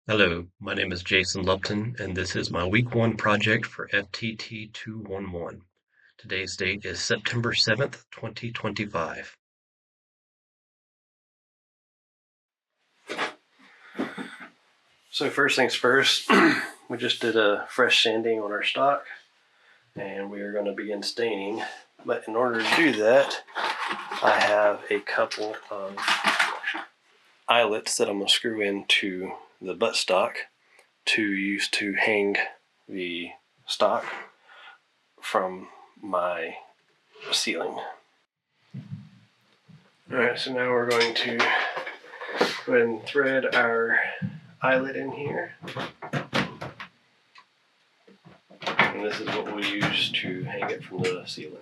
Hello, my name is Jason Lupton, and this is my week 1 project for FTT 211. Today's date is September 7th, 2025. So first things first, we just did a fresh sanding on our stock, and we are going to begin staining. But in order to do that, I have a couple of eyelets that I'm going to screw into the buttstock to use to hang the stock from my ceiling. Alright, so now we're going to go ahead and thread our eyelet in here. And this is what we'll use to hang it from the ceiling.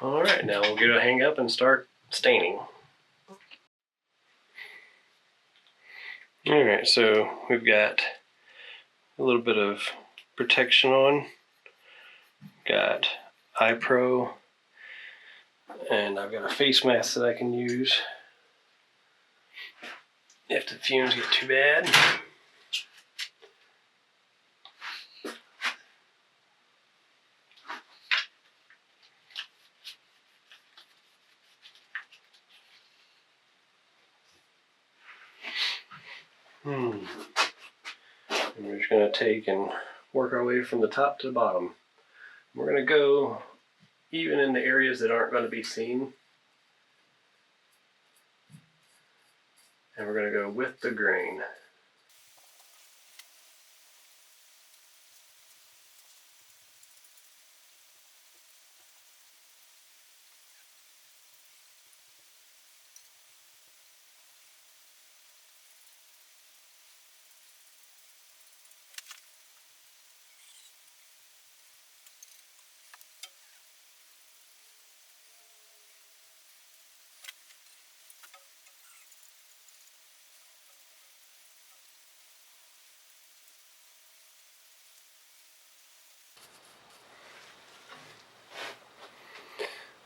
Alright, now we'll get a hang up and start staining. Alright, so we've got a little bit of protection on. Got eye pro, and I've got a face mask that I can use if the fumes get too bad. And we're just going to take and work our way from the top to the bottom. We're going to go even in the areas that aren't going to be seen. And we're going to go with the grain.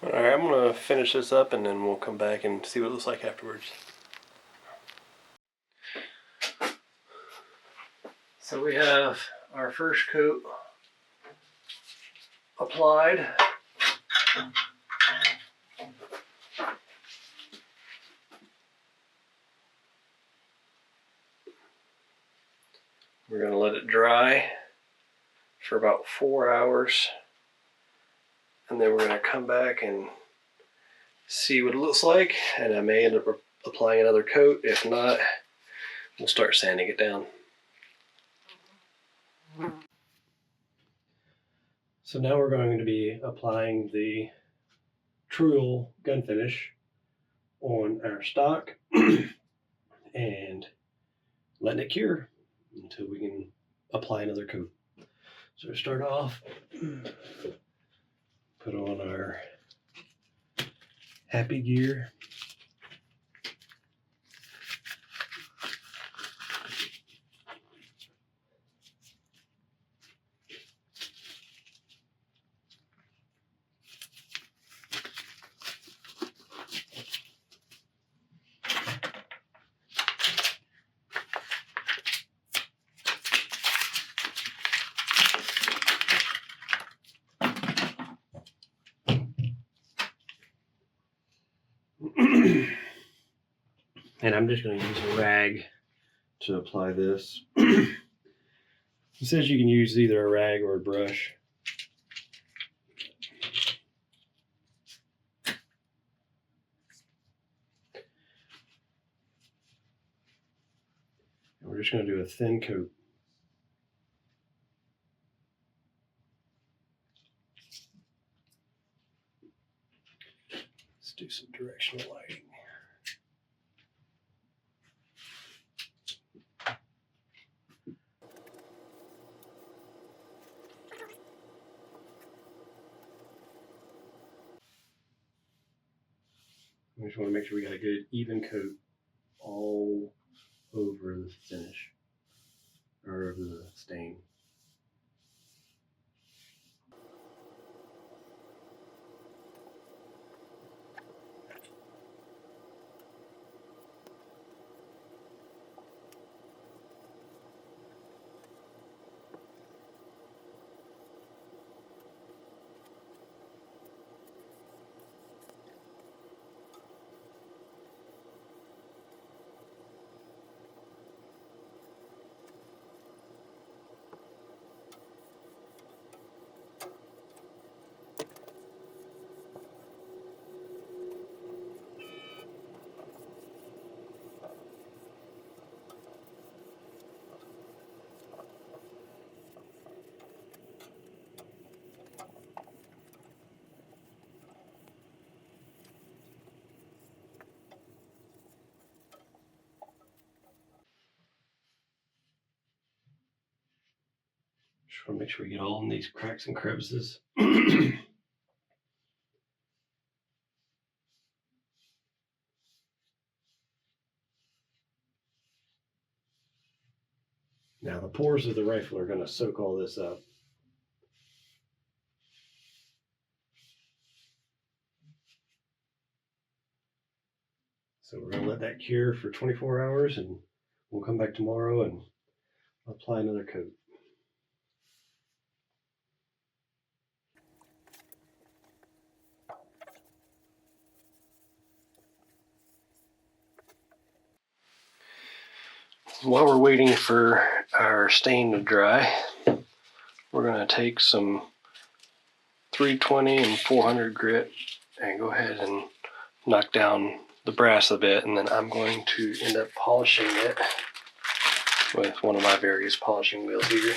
Alright, I'm going to finish this up and then we'll come back and see what it looks like afterwards. So we have our first coat applied. We're going to let it dry for about 4 hours. And then we're going to come back and see what it looks like. And I may end up applying another coat. If not, we'll start sanding it down. So now we're going to be applying the Truel gun finish on our stock and letting it cure until we can apply another coat. So we start off, put on our happy gear. And I'm just going to use a rag to apply this. It says you can use either a rag or a brush. And we're just going to do a thin coat. Let's do some directional lighting. We just want to make sure we got a good even coat all over the finish, or over the stain. Just want to make sure we get all in these cracks and crevices. Now the pores of the rifle are going to soak all this up. So we're going to let that cure for 24 hours and we'll come back tomorrow and apply another coat. While we're waiting for our stain to dry, we're going to take some 320 and 400 grit and go ahead and knock down the brass a bit, and then I'm going to end up polishing it with one of my various polishing wheels here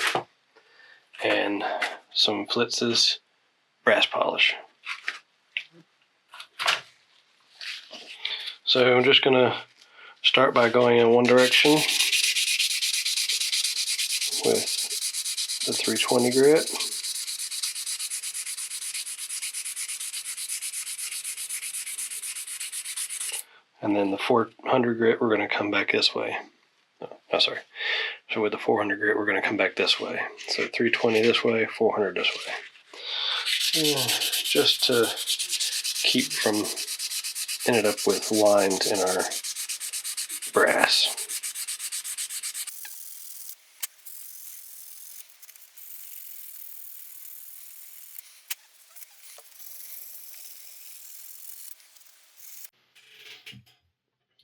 and some Flitz's brass polish. So I'm just going to start by going in one direction with the 320 grit. And then the 400 grit, we're going to come back this way. Oh, sorry. So with the 400 grit, we're going to come back this way. So 320 this way, 400 this way. Just to keep from ended up with lines in our brass.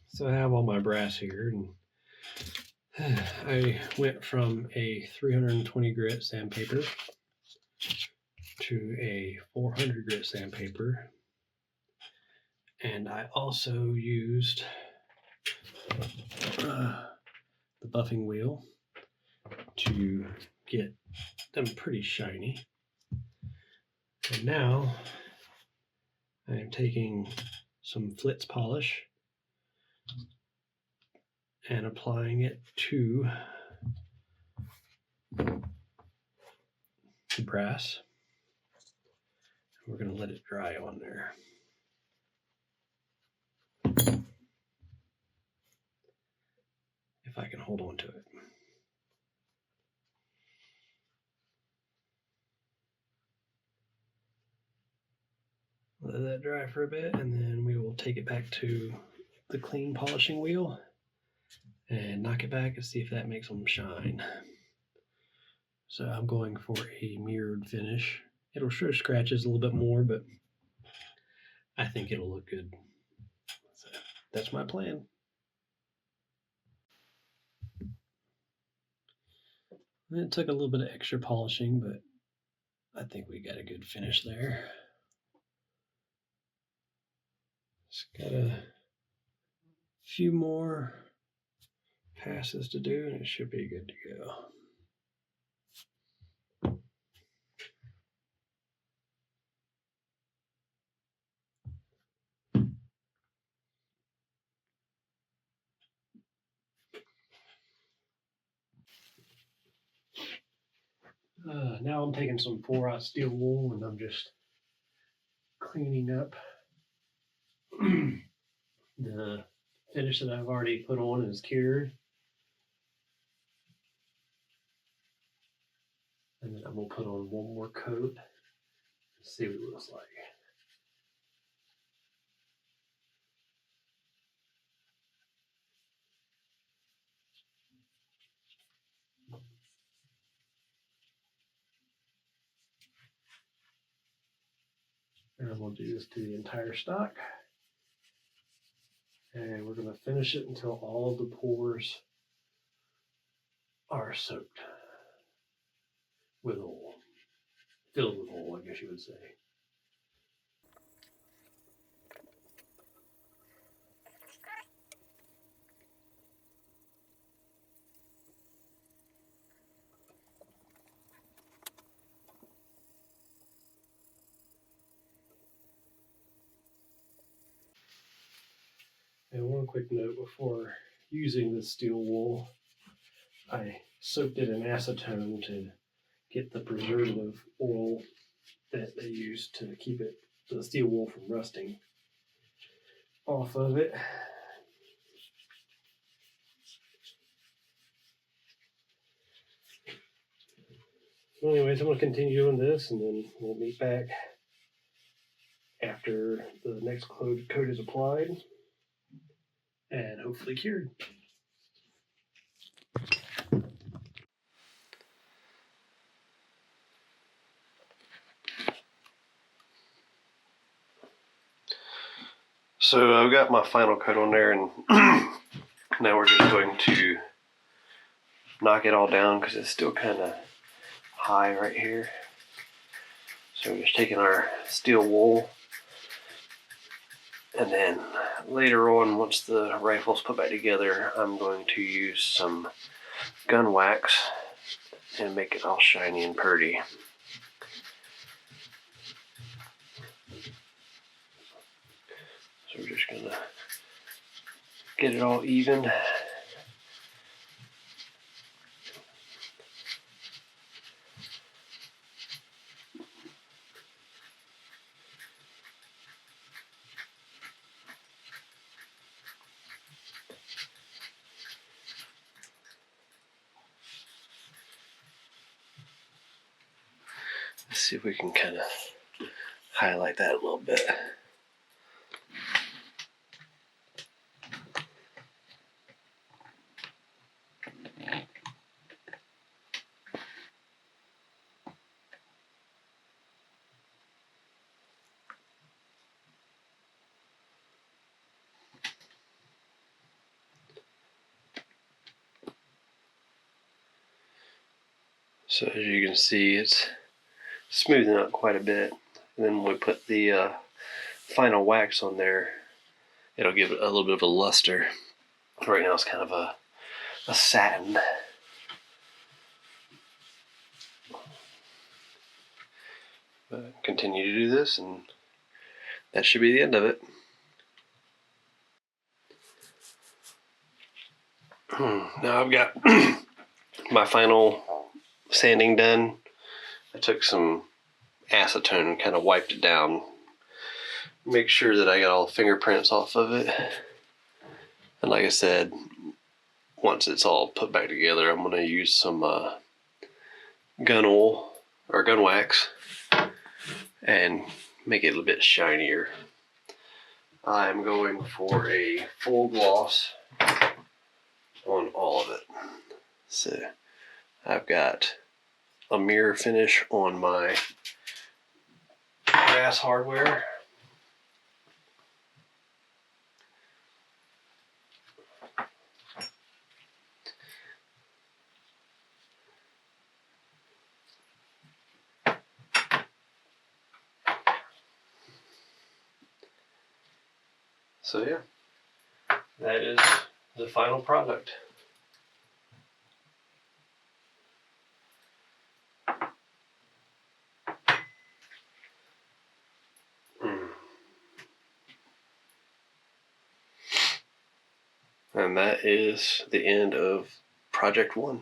So I have all my brass here, and I went from a 320 grit sandpaper to a 400 grit sandpaper, and I also used the buffing wheel to get them pretty shiny. And now I am taking some Flitz polish and applying it to the brass. We're going to let it dry on there. If I can hold on to it. Let that dry for a bit, and then we will take it back to the clean polishing wheel and knock it back and see if that makes them shine. So I'm going for a mirrored finish. It'll show scratches a little bit more, but I think it'll look good. So that's my plan. It took a little bit of extra polishing, but I think we got a good finish there. Just got a few more passes to do, and it should be good to go. Now I'm taking some 4-aught steel wool and I'm just cleaning up The finish that I've already put on is cured. And then I'm going to put on one more coat and see what it looks like. And I'm going to do this to the entire stock. And we're going to finish it until all of the pores are soaked with oil. Filled with oil, I guess you would say. And one quick note before using this steel wool, I soaked it in acetone to get the preservative oil that they use to keep the steel wool from rusting off of it. So anyways, I'm going to continue doing this, and then we'll meet back after the next coat is applied and hopefully cured. So I've got my final coat on there, and now we're just going to knock it all down because it's still kind of high right here. So we're just taking our steel wool, and then later on, once the rifle's put back together, I'm going to use some gun wax and make it all shiny and pretty. So we're just gonna get it all even. Let's see if we can kind of highlight that a little bit. So as you can see, it's smoothing out quite a bit. And then when we put the final wax on there, it'll give it a little bit of a luster. Right now it's kind of a satin. But continue to do this, and that should be the end of it. Now I've got my final sanding done. I took some acetone and kind of wiped it down. Make sure that I got all the fingerprints off of it. And like I said, once it's all put back together, I'm going to use some gun oil or gun wax and make it a little bit shinier. I'm going for a full gloss on all of it. So I've got a mirror finish on my brass hardware. So yeah, that is the final product. And that is the end of Project 1.